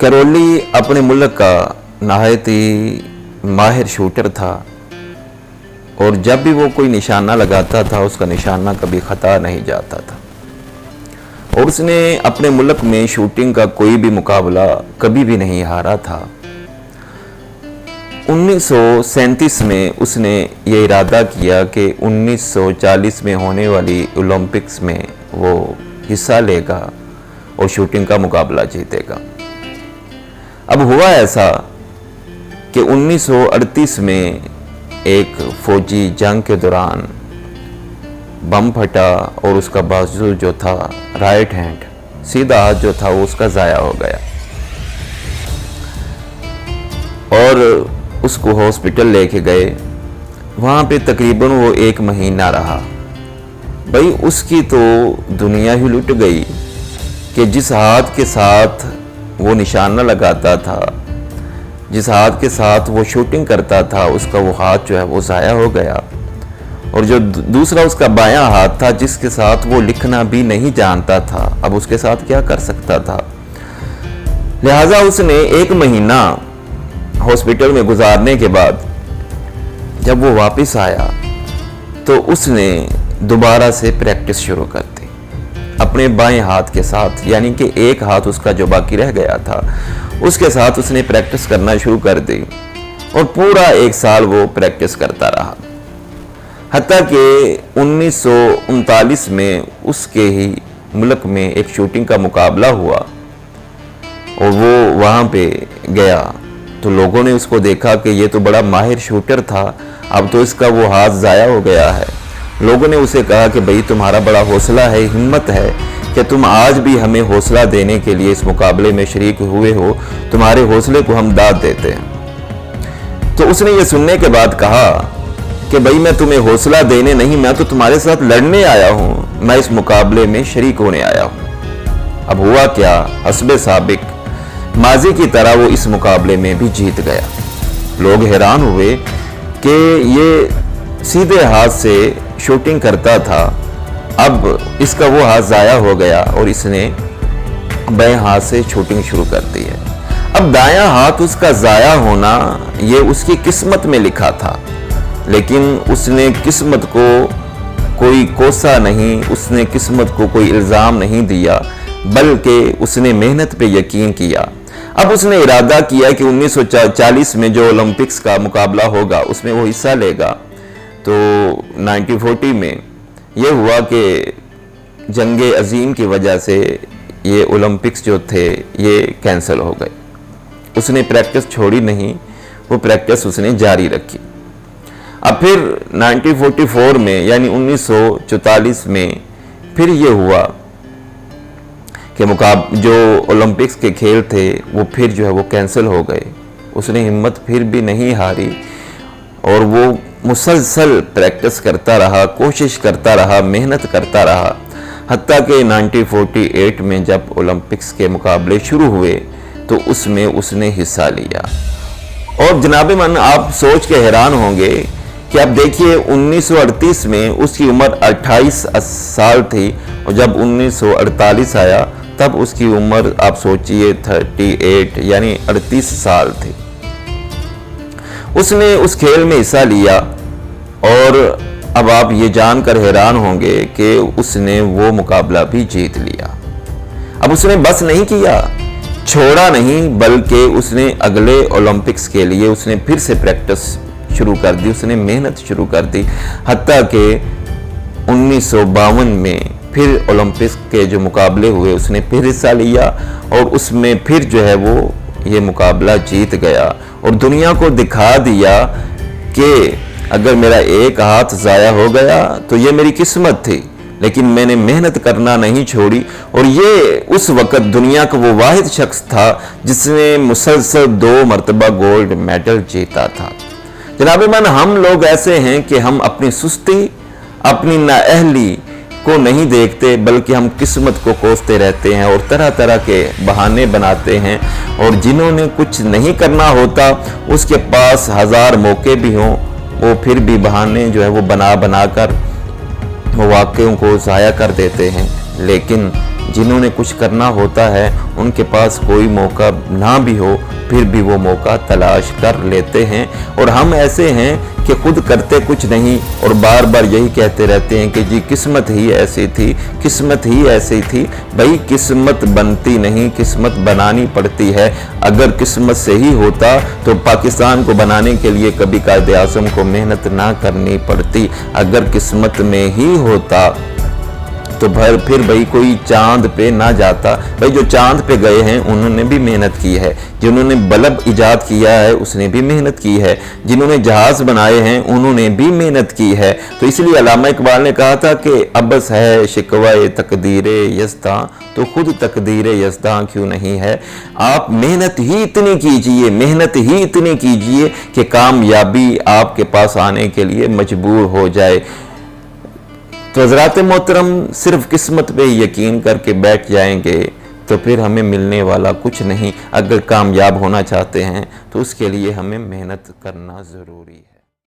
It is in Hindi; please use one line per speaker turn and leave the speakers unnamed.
करौली अपने मुल्क का नहायत ही माहिर शूटर था और जब भी वो कोई निशाना लगाता था उसका निशाना कभी ख़ता नहीं जाता था और उसने अपने मुल्क में शूटिंग का कोई भी मुकाबला कभी भी नहीं हारा था। 1937 में उसने ये इरादा किया कि 1940 में होने वाली ओलंपिक्स में वो हिस्सा लेगा और शूटिंग का मुकाबला जीतेगा। अब हुआ ऐसा कि 1938 में एक फौजी जंग के दौरान बम फटा और उसका बाजू जो था राइट हैंड सीधा हाथ जो था वो उसका ज़ाया हो गया और उसको हॉस्पिटल लेके गए। वहाँ पे तकरीबन वो 1 महीना रहा। भाई उसकी तो दुनिया ही लुट गई कि जिस हाथ के साथ वो निशाना लगाता था, जिस हाथ के साथ वो शूटिंग करता था, उसका वो हाथ जो है वो ज़ाया हो गया। और जो दूसरा उसका बायां हाथ था जिसके साथ वो लिखना भी नहीं जानता था, अब उसके साथ क्या कर सकता था। लिहाजा उसने 1 महीना हॉस्पिटल में गुजारने के बाद जब वो वापस आया तो उसने दोबारा से प्रैक्टिस शुरू कर दी अपने बाएं हाथ के साथ, यानी कि एक हाथ उसका जो बाकी रह गया था उसके साथ उसने प्रैक्टिस करना शुरू कर दी और पूरा 1 साल वो प्रैक्टिस करता रहा। हत्ता कि 1939 में उसके ही मुल्क में एक शूटिंग का मुकाबला हुआ और वो वहाँ पे गया तो लोगों ने उसको देखा कि ये तो बड़ा माहिर शूटर था, अब तो इसका वो हाथ ज़ाया हो गया है। लोगों ने उसे कहा कि भाई तुम्हारा बड़ा हौसला है, हिम्मत है कि तुम आज भी हमें हौसला देने के लिए इस मुकाबले में शरीक हुए हो, तुम्हारे हौसले को हम दाद देते हैं। तो उसने ये सुनने के बाद कहा कि भाई मैं तुम्हें हौसला देने नहीं, मैं तो तुम्हारे साथ लड़ने आया हूँ, मैं इस मुकाबले में शरीक होने आया हूँ। अब हुआ क्या, हस्बे साबिक माजी की तरह वो इस मुकाबले में भी जीत गया। लोग हैरान हुए कि ये सीधे हाथ से शूटिंग करता था, अब इसका वो हाथ ज़ाया हो गया और इसने बाएं हाथ से शूटिंग शुरू कर दी है। अब दायां हाथ उसका ज़ाया होना ये उसकी किस्मत में लिखा था, लेकिन उसने किस्मत को कोई कोसा नहीं, उसने किस्मत को कोई इल्ज़ाम नहीं दिया, बल्कि उसने मेहनत पे यकीन किया। अब उसने इरादा किया कि 1940 में जो ओलंपिक्स का मुकाबला होगा उसमें वो हिस्सा लेगा। तो 1940 में ये हुआ कि जंगे अजीम की वजह से ये ओलंपिक्स जो थे ये कैंसिल हो गए। उसने प्रैक्टिस छोड़ी नहीं, वो प्रैक्टिस उसने जारी रखी। अब फिर 1944 में यानी 1944 में फिर ये हुआ कि जो ओलंपिक्स के खेल थे वो फिर जो है वो कैंसिल हो गए। उसने हिम्मत फिर भी नहीं हारी और वो मुसलसल प्रैक्टिस करता रहा, कोशिश करता रहा, मेहनत करता रहा। हत्ता कि 1948 में जब ओलंपिक्स के मुकाबले शुरू हुए तो उसमें उसने हिस्सा लिया। और जनाबे मन आप सोच के हैरान होंगे कि अब देखिए 1938 में उसकी उम्र 28 साल थी और जब 1948 आया तब उसकी उम्र आप सोचिए 38 यानी 38 साल थी। उसने उस खेल में हिस्सा लिया और अब आप ये जानकर हैरान होंगे कि उसने वो मुकाबला भी जीत लिया। अब उसने बस नहीं किया, छोड़ा नहीं, बल्कि उसने अगले ओलंपिक्स के लिए उसने फिर से प्रैक्टिस शुरू कर दी, उसने मेहनत शुरू कर दी। हत्ता कि 1952 में फिर ओलंपिक्स के जो मुकाबले हुए उसने फिर हिस्सा लिया और उसमें फिर जो है वो ये मुकाबला जीत गया और दुनिया को दिखा दिया कि अगर मेरा एक हाथ ज़ाया हो गया तो ये मेरी किस्मत थी, लेकिन मैंने मेहनत करना नहीं छोड़ी। और ये उस वक़्त दुनिया का वो वाहिद शख्स था जिसने मुसलसल 2 मरतबा गोल्ड मेडल जीता था। जनाब मन हम लोग ऐसे हैं कि हम अपनी सुस्ती, अपनी नाअहली को नहीं देखते, बल्कि हम किस्मत को कोसते रहते हैं और तरह तरह के बहाने बनाते हैं। और जिन्होंने कुछ नहीं करना होता उसके पास 1000 मौके भी हों, वो फिर भी बहाने जो है वो बना कर वो वाक़यों को ज़ाया कर देते हैं। लेकिन जिन्होंने कुछ करना होता है उनके पास कोई मौका ना भी हो फिर भी वो मौका तलाश कर लेते हैं। और हम ऐसे हैं कि खुद करते कुछ नहीं और बार बार यही कहते रहते हैं कि जी किस्मत ही ऐसी थी, किस्मत ही ऐसी थी। भाई किस्मत बनती नहीं, किस्मत बनानी पड़ती है। अगर किस्मत से ही होता तो पाकिस्तान को बनाने के लिए कभी कायदे आज़म को मेहनत ना करनी पड़ती। अगर किस्मत में ही होता तो फिर भाई कोई चांद पे ना जाता। भाई जो चांद पे गए हैं उन्होंने भी मेहनत की है, जिन्होंने बल्ब इजाद किया है उसने भी मेहनत की है, जिन्होंने जहाज बनाए हैं उन्होंने भी मेहनत की है। तो इसलिए अल्लामा इकबाल ने कहा था कि अबस है शिकवाए तकदीरे यज़्दां, तो खुद तकदीरे यज़्दां क्यों नहीं है। आप मेहनत ही इतनी कीजिए, मेहनत ही इतनी कीजिए कि कामयाबी आपके पास आने के लिए मजबूर हो जाए। तो हज़रात मोहतरम सिर्फ किस्मत पे यकीन करके बैठ जाएंगे तो फिर हमें मिलने वाला कुछ नहीं। अगर कामयाब होना चाहते हैं तो उसके लिए हमें मेहनत करना ज़रूरी है।